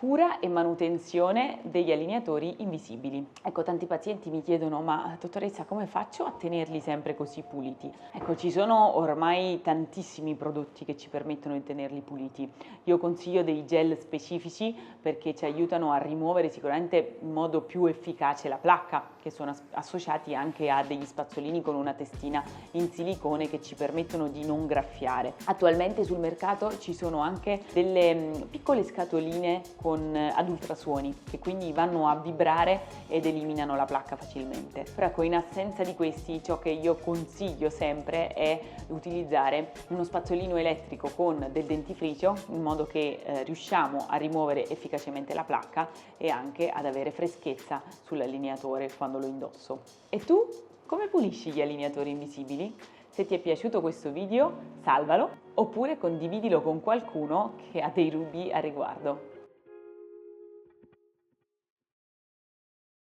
cura e manutenzione degli allineatori invisibili. Ecco, tanti pazienti mi chiedono: ma dottoressa, come faccio a tenerli sempre così puliti? Ecco, ci sono ormai tantissimi prodotti che ci permettono di tenerli puliti. Io consiglio dei gel specifici perché ci aiutano a rimuovere sicuramente in modo più efficace la placca, che sono associati anche a degli spazzolini con una testina in silicone che ci permettono di non graffiare. Attualmente sul mercato ci sono anche delle piccole scatoline ad ultrasuoni che quindi vanno a vibrare ed eliminano la placca facilmente. Però ecco, in assenza di questi, ciò che io consiglio sempre è utilizzare uno spazzolino elettrico con del dentifricio, in modo che riusciamo a rimuovere efficacemente la placca e anche ad avere freschezza sull'allineatore quando lo indosso. E tu come pulisci gli allineatori invisibili? Se ti è piaciuto questo video, salvalo oppure condividilo con qualcuno che ha dei dubbi a riguardo.